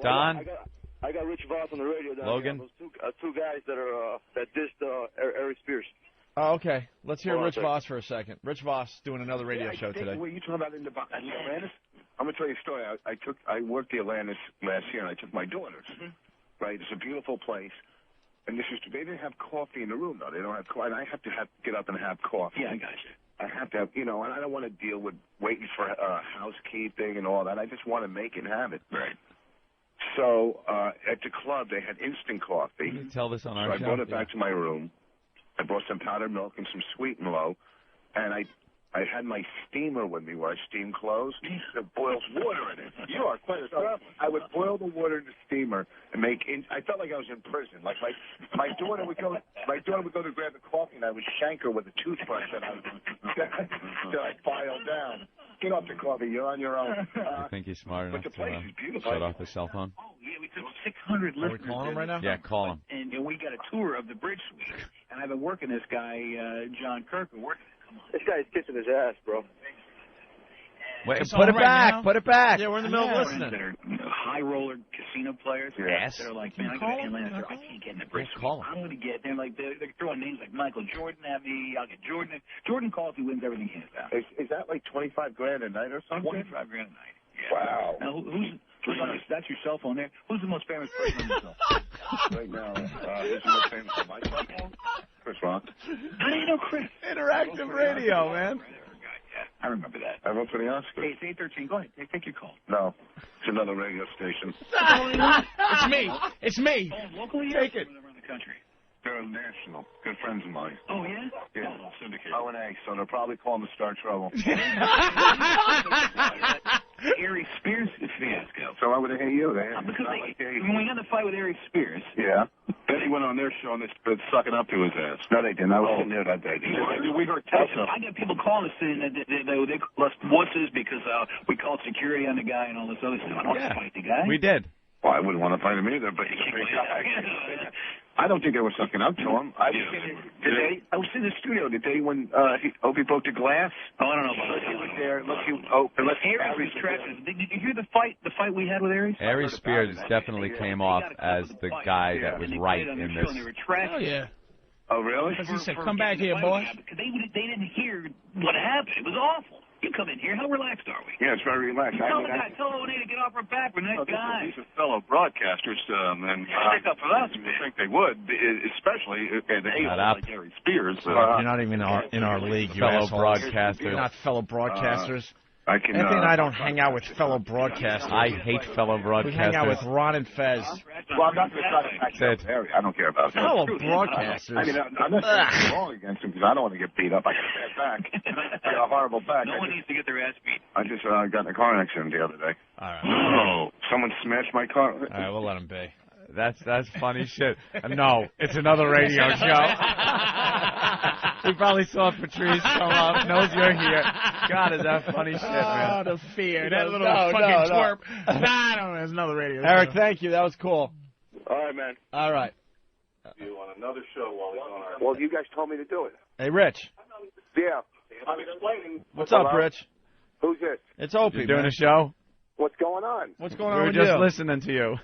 Don? I got Rich Voss on the radio down Logan? here. Those two guys that dissed Eric Spears. Oh, okay. Let's hear Rich Voss for a second. Rich Voss doing another radio show today. Wait, you talking about in the Atlantis? I'm gonna tell you a story. I worked the Atlantis last year, and I took my daughters. Right, it's a beautiful place, and they didn't have coffee in the room though. They don't have coffee, and I have to get up and have coffee. Yeah, I got you. I have to have, and I don't want to deal with waiting for housekeeping and all that. I just want to make it and have it. Right. So at the club, they had instant coffee. Can you tell this on our So show? I brought it back to my room. I brought some powdered milk and some Sweet and Low, and I had my steamer with me where I steam clothes. That boils water in it. You are quite a traveler. I would boil the water in the steamer and I felt like I was in prison. Like my daughter would go to grab the coffee, and I would shank her with a toothbrush that I filed down. Get off the coffee. You're on your own. I think he's smart enough the place is to beautiful. shut off his cell phone. Oh, yeah, we took 600 listeners. Are we calling him right now? Yeah, call him. And we got a tour of the Bridge Suite. And I've been working this guy, John Kirk, This guy's kissing his ass, bro. Wait, It's put it on right back. now. Put it back. Yeah, we're in the middle of listening. that are high roller casino players. Yes. They're like, man, I got to Atlanta. I can't get in the Bridge Suite. Call him. I'm going to get. They're throwing names like Michael Jordan at me. I'll get Jordan. Jordan calls, he wins everything hands down. Is that like $25,000 a night or something? $25,000 a night. Yeah. Wow. Now, who's on that's your cell phone there? Who's the most famous person on your cell phone? Right now, who's the most famous on my cell phone? Chris Rock. How do you know Chris? Interactive radio, man. I remember that. I vote for the Oscars. Hey, it's 8:13. Go ahead. Take your call. No, it's another radio station. It's me. It's me. Oh, locally? Take it. Around the country. They're national. Good friends of mine. Oh, yeah? Yeah. Oh, syndicated. O&A, so they're probably calling to start trouble. Ari Spears fiasco. So why would they hate you? Because when we got in the fight with Ari Spears. Yeah. Then he went on their show and they started sucking up to his ass. No, they didn't. I was sitting there that day. We heard Tesla. I got people calling us saying that they call us wusses because we called security on the guy and all this other stuff. I don't want to fight the guy. We did. Well, I wouldn't want to fight him either, but I don't think they were sucking up to him. I was in the studio today when Opie broke the glass. Oh, I don't know about that. He was there. Aries was trashing. Did you hear the fight we had with Aries? Ari Spears definitely came off as the guy that was right in this. Oh, yeah. Oh, really? Because he said, come back here, boy. Because they didn't hear what happened. It was awful. You come in here. How relaxed are we? Yeah, it's very relaxed. Tell O&A to get off our back. We're nice guys. These are fellow broadcasters, and stick up for us, I think they would, especially they like Gary Spears. You're not even in our league, you fellow assholes. broadcasters. You're not fellow broadcasters. Anthony and I don't hang out with fellow broadcasters. I hate fellow broadcasters. We hang out with Ron and Fez. Well, I'm not going to try to catch Harry. I don't care about that. Fellow broadcasters. I mean, I'm not saying wrong against him because I don't want to get beat up. I got a bad back. I got a horrible back. No one needs to get their ass beat. I just got in a car accident the other day. All right. Oh, someone smashed my car. All right, we'll let him be. That's funny shit. No, it's another radio show. He probably saw Patrice come up, knows you're here. God, is that funny shit, man? Oh, the fear. That little fucking twerp. Nah, no, it's another radio show. Eric, thank you. That was cool. All right, man. All right. You want another show while he's on our... Well, you guys told me to do it. Hey, Rich. Yeah. I'm explaining. What's up, Rich? Who's this? It's Opie, You're doing a show? What's going on? What's going on We with were just you? listening to you.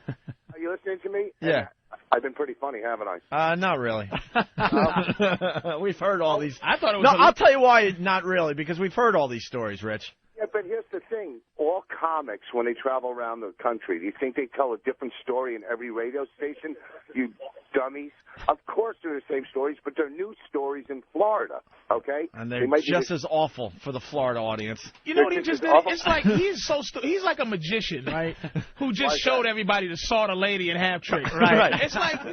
Are you listening to me? Yeah. I've been pretty funny, haven't I? Not really. We've heard all these. I thought it was. No, I'll tell you why not really, because we've heard all these stories, Rich. Yeah, but here's the thing. All comics, when they travel around the country, do you think they tell a different story in every radio station? You dummies. Of course they're the same stories, but they're new stories in Florida, okay? And they're just as awful for the Florida audience. You know what he just did? It's like he's he's like a magician, right? Who just showed everybody to saw the lady and half trick, right? It's like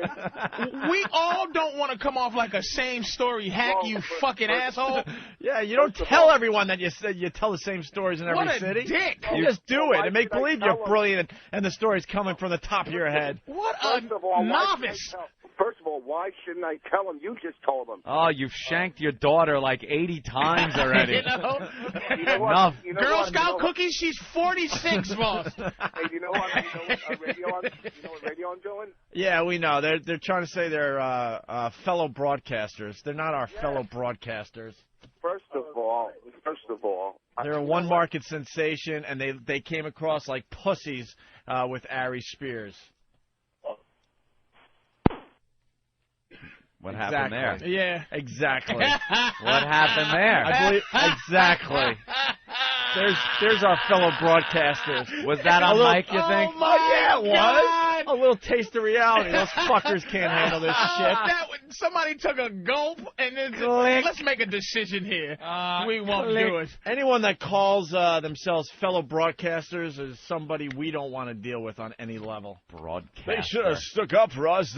we all don't want to come off like a same story hack, you fucking asshole. Yeah, you don't tell everyone that you tell the same stories in every city. What a dick! You just do it and make believe you're brilliant and the story's coming from the top of your head. What a novice! First of all, why shouldn't I tell him? You just told him. Oh, you've shanked your daughter like 80 times already. You know? Enough. Girl Scout cookies, she's 46, boss. Hey, you know what? You know what radio I'm doing? Yeah, we know. They're trying to say they're fellow broadcasters. They're not our fellow broadcasters. First of all, They're a one-market sensation, and they came across like pussies with Ari Spears. What happened there? Yeah. Exactly. What happened there? I believe exactly. There's our fellow broadcasters. Was that on mic, you think? Oh, my yeah, it was. A little taste of reality. Those fuckers can't handle this shit. Somebody took a gulp and then let's make a decision here. We won't do it. Anyone that calls themselves fellow broadcasters is somebody we don't want to deal with on any level. Broadcaster. They should have stuck up for us.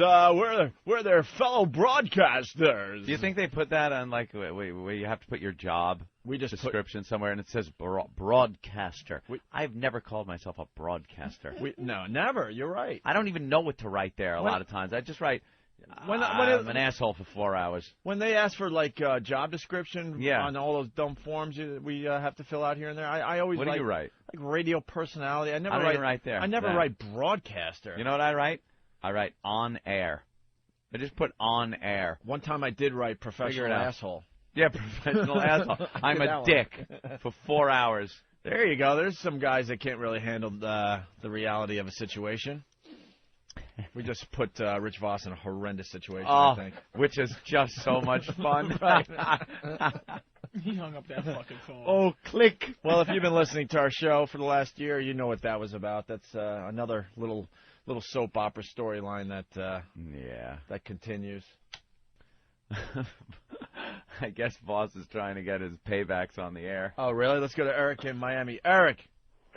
We're their fellow broadcasters. Do you think they put that on, like, where you have to put your job description somewhere, and it says broadcaster? I've never called myself a broadcaster. No, never. You're right. I don't even know what to write there a lot of times. I just write, I'm an asshole for 4 hours. When they ask for, like, job description on all those dumb forms we have to fill out here and there, I always What do you write? Like radio personality. I never write there. I never write broadcaster. You know what I write? I write on air. I just put on air. One time I did write professional asshole. Yeah, professional asshole. I'm a dick for 4 hours. There you go. There's some guys that can't really handle the reality of a situation. We just put Rich Voss in a horrendous situation, I think. Which is just so much fun. Right? He hung up that fucking phone. Oh, click. Well, if you've been listening to our show for the last year, you know what that was about. That's another little soap opera storyline that continues. I guess Voss is trying to get his paybacks on the air. Oh, really? Let's go to Eric in Miami. Eric.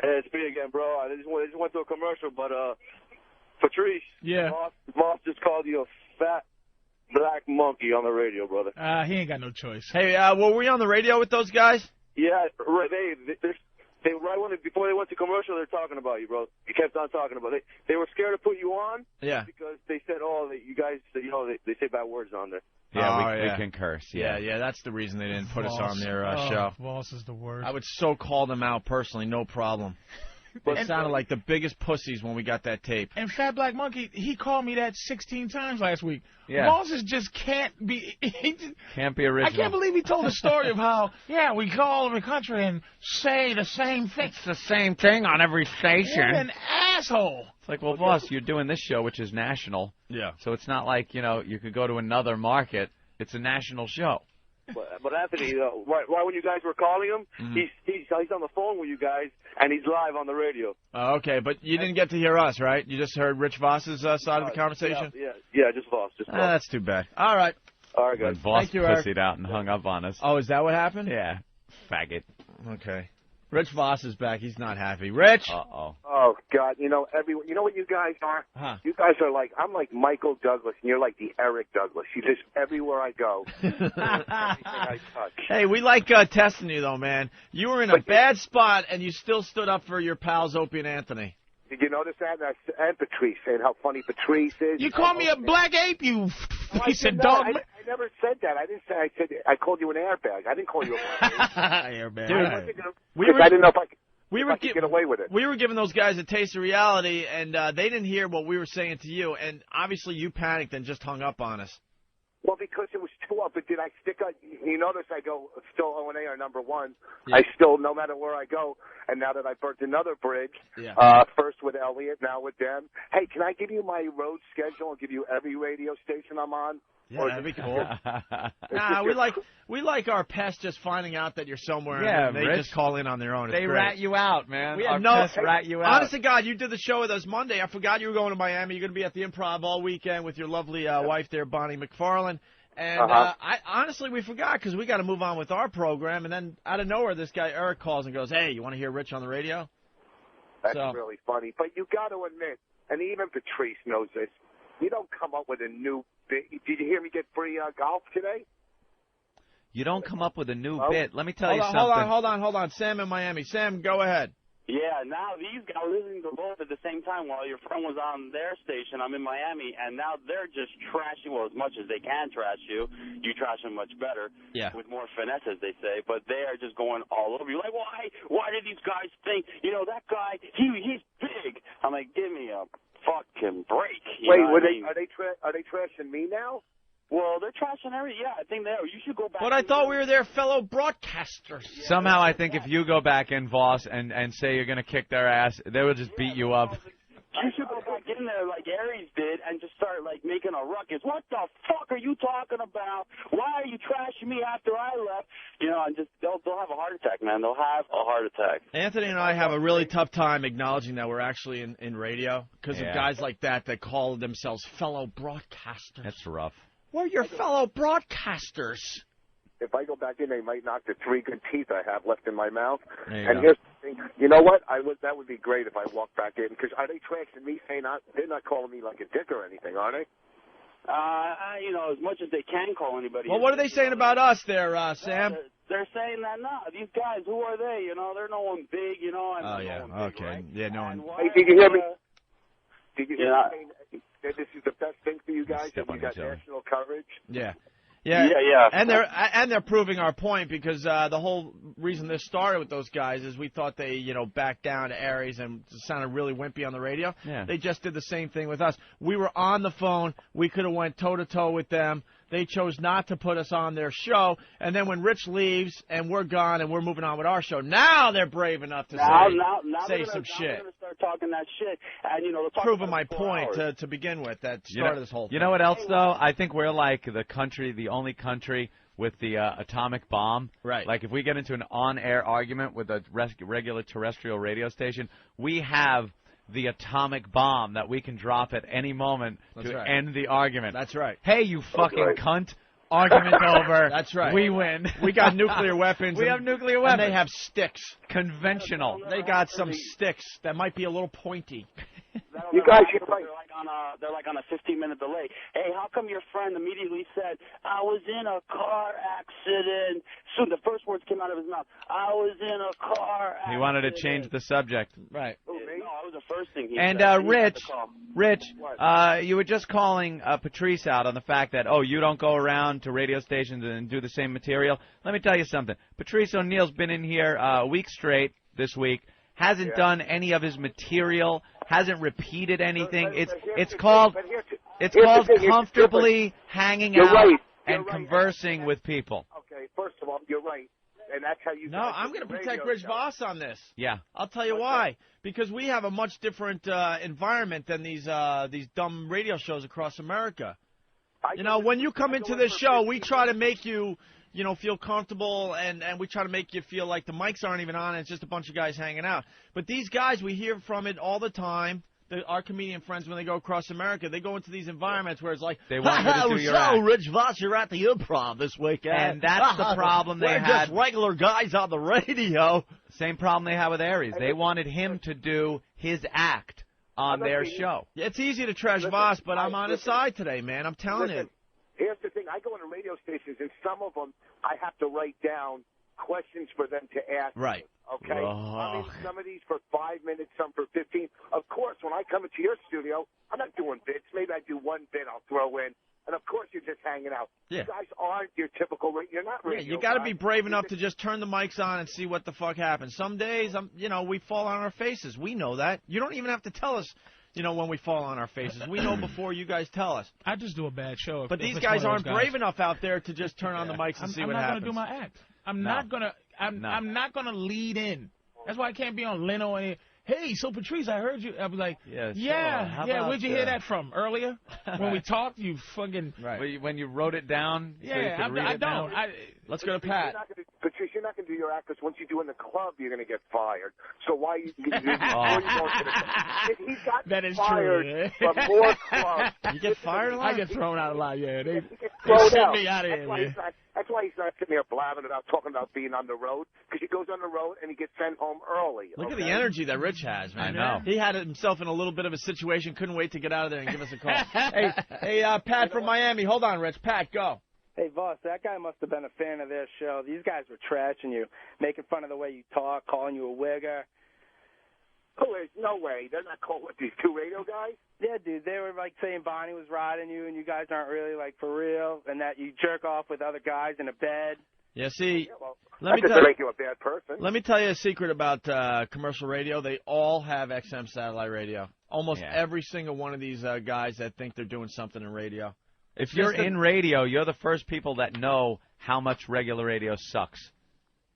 Hey, it's me again, bro. I just went to a commercial, but Patrice. Yeah. Voss just called you a fat black monkey on the radio, brother. He ain't got no choice. Hey, were we on the radio with those guys? Yeah, right. They right before they went to commercial, they're talking about you, bro. You kept on talking about it. They were scared to put you on. Yeah. Because they said, you guys, they say bad words on there. Yeah, we can curse. Yeah, that's the reason they didn't put us on their show. Voss is the worst. I would so call them out personally, no problem. They sounded like the biggest pussies when we got that tape. And Fat Black Monkey, he called me that 16 times last week. Yeah. Voss just can't be... Can't be original. I can't believe he told a story of how, we go all over the country and say the same thing. It's the same thing on every station. What an asshole. It's like, well, Voss, you're doing this show, which is national. Yeah. So it's not like, you could go to another market. It's a national show. But Anthony, right when you guys were calling him, he's on the phone with you guys, and he's live on the radio. Oh, okay, but you didn't get to hear us, right? You just heard Rich Voss's side of the conversation? Yeah, just Voss. That's too bad. All right. All right, guys. When Voss Thank you, pussied out and hung up on us. Oh, is that what happened? Yeah. Faggot. Okay. Rich Voss is back. He's not happy. Rich? Uh-oh. Oh, God. You know what you guys are? Huh. You guys are like, I'm like Michael Douglas, and you're like the Eric Douglas. You just, everywhere I go, everything I touch. Hey, we like testing you, though, man. You were in a bad spot, and you still stood up for your pals, Opie and Anthony. Did you notice that? And Patrice, saying how funny Patrice is. You called me a black ape, you piece of dog. I never said that. I didn't say. I said I called you an airbag. I didn't call you a black ape. Airbag. Dude, I didn't know if I could get away with it. We were giving those guys a taste of reality, and they didn't hear what we were saying to you, and obviously you panicked and just hung up on us. Well, because it was too up. But did I stick up? You notice I go still O&A are number one. Yeah. I still, no matter where I go, and now that I burnt another bridge, first with Elliot, now with them. Hey, can I give you my road schedule and give you every radio station I'm on? Yeah, that'd be cool. Nah, we like our pests just finding out that you're somewhere, and they just call in on their own. They rat you out, man. We our had pests rat you out. Honest to God, you did the show with us Monday. I forgot you were going to Miami. You're going to be at the Improv all weekend with your lovely wife there, Bonnie McFarlane. And honestly, we forgot because we got to move on with our program. And then out of nowhere, this guy Eric calls and goes, "Hey, you want to hear Rich on the radio?" That's really funny. But you got to admit, and even Patrice knows this, you don't come up with a new bit. Did you hear me get free golf today? You don't come up with a new bit. Let me tell you something. Hold on. Sam in Miami. Sam, go ahead. Yeah, now these guys listening to both at the same time while your friend was on their station. I'm in Miami, and now they're just trashing, well, as much as they can trash you. You trash them much better, with more finesse, as they say, but they are just going all over you. Like, why did these guys think, that guy, he's big? I'm like, give me a fucking break. Wait, are they trashing me now? Well, they're trashing everything. Yeah, I think they are. You should go back. But I thought we were their fellow broadcasters. Yeah, somehow I think if you go back in, Voss, and say you're going to kick their ass, they will just beat you up. You should go back in there like Aries did and just start, like, making a ruckus. What the fuck are you talking about? Why are you trashing me after I left? You know, and just they'll have a heart attack, man. They'll have a heart attack. Anthony and I have a really tough time acknowledging that we're actually in radio because of guys like that call themselves fellow broadcasters. That's rough. We're your fellow broadcasters. If I go back in, they might knock the 3 good teeth I have left in my mouth. And here's the thing. You know what? That would be great if I walked back in. Because are they trashing me, saying they're not calling me like a dick or anything, are they? You know, as much as they can call anybody. Well, what are they saying about us there, Sam? They're saying that, these guys, who are they? You know, they're no one big, you know. Oh, yeah, okay. Big, right? Yeah, no one. Hey, did you hear me? Did you hear me? This is the best thing for you guys. You got national coverage. Yeah. Yeah. And they're proving our point because the whole reason this started with those guys is we thought they, backed down to Aries and sounded really wimpy on the radio. Yeah. They just did the same thing with us. We were on the phone. We could have went toe-to-toe with them. They chose not to put us on their show. And then when Rich leaves and we're gone and we're moving on with our show, now they're brave enough to say some shit. They're going to start talking that shit. And, proving my point to begin with that started this whole thing. You know what else, though? I think we're like the only country with the atomic bomb. Right. Like if we get into an on-air argument with a regular terrestrial radio station, we have the atomic bomb that we can drop at any moment end the argument. That's right. Hey, you fucking cunt. Argument over. That's right. We win. We got nuclear weapons. We have nuclear weapons. And they have sticks. Conventional. They got some sticks that might be a little pointy. You guys, they're like on a 15-minute delay. Hey, how come your friend immediately said, I was in a car accident? Soon the first words came out of his mouth. I was in a car accident. He wanted to change the subject. Right. No, that was the first thing he said. And Rich, you were just calling Patrice out on the fact that, you don't go around to radio stations and do the same material. Let me tell you something. Patrice O'Neill's been in here a week straight this week. Hasn't done any of his material, hasn't repeated anything. It's called comfortably hanging out and conversing with people. Okay, first of all, you're right. And that's how you. No, I'm going to protect Rich Voss on this. Yeah. I'll tell you why. Because we have a much different environment than these dumb radio shows across America. When you come into this show, we try to make you feel comfortable, and we try to make you feel like the mics aren't even on, and it's just a bunch of guys hanging out. But these guys, we hear from it all the time. Our comedian friends, when they go across America, they go into these environments where it's like, they want you to do your act. Rich Voss, you're at the Improv this weekend. And that's the problem they had. We're just regular guys on the radio. Same problem they had with Aries. They wanted him to do his act on their show. It's easy to trash Voss, but I'm on his side today, man. I'm telling you. Here's the thing. I go into radio stations, and some of them I have to write down questions for them to ask. Right. Okay? I mean, some of these for 5 minutes, some for 15. Of course, when I come into your studio, I'm not doing bits. Maybe I do one bit I'll throw in. And, of course, you're just hanging out. Yeah. You guys aren't your typical you're not radio. Yeah, you got to be brave enough to just turn the mics on and see what the fuck happens. Some days, we fall on our faces. We know that. You don't even have to tell us. When we fall on our faces. We know before you guys tell us. I just do a bad show. But these guys aren't brave enough out there to just turn on the mics and see what happens. I'm not going to do my act. I'm not going to lead in. That's why I can't be on Leno and hey, so Patrice, I heard you. I'll be like, yeah. Where'd you hear that from? Earlier? When we talked, you fucking... Right. When you wrote it down? Yeah, so I don't. Let's go to Pat. Patrice, you're not going to do your act because once you do in the club, you're going to get fired. So why you he's gotten fired from more clubs. You get fired a lot? I get thrown out a lot, yeah. They sent me out of here, man. That's why he's not sitting there blabbing about talking about being on the road, because he goes on the road and he gets sent home early. Look at the energy that Rich has, man. I know. He had himself in a little bit of a situation, couldn't wait to get out of there and give us a call. hey, Pat from Miami. Hold on, Rich. Pat, go. Hey, Voss, that guy must have been a fan of their show. These guys were trashing you, making fun of the way you talk, calling you a wigger. Oh, there's no way. They're not called these two radio guys? Yeah, dude. They were, saying Bonnie was riding you and you guys aren't really, for real, and that you jerk off with other guys in a bed. Yeah, see, let me tell you, make you a bad person. Let me tell you a secret about commercial radio. They all have XM satellite radio. Almost every single one of these guys that think they're doing something in radio. If you're in radio, you're the first people that know how much regular radio sucks.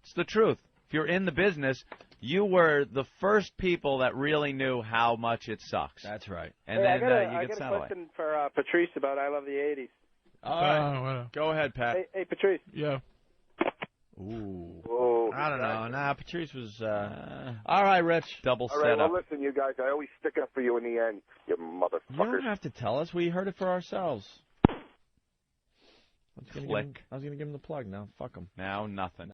It's the truth. If you're in the business, you were the first people that really knew how much it sucks. That's right. And then I you get got a satellite. question for Patrice about I Love the 80s. All right. Go ahead, Pat. Hey, Patrice. Yeah. Ooh. I don't know. Nah, Patrice was... All right, Rich. Double All right, setup. well, listen, you guys, I always stick up for you in the end, you motherfuckers. You don't have to tell us. We heard it for ourselves. Click. I was going to give him the plug. Now, fuck him. Now, nothing.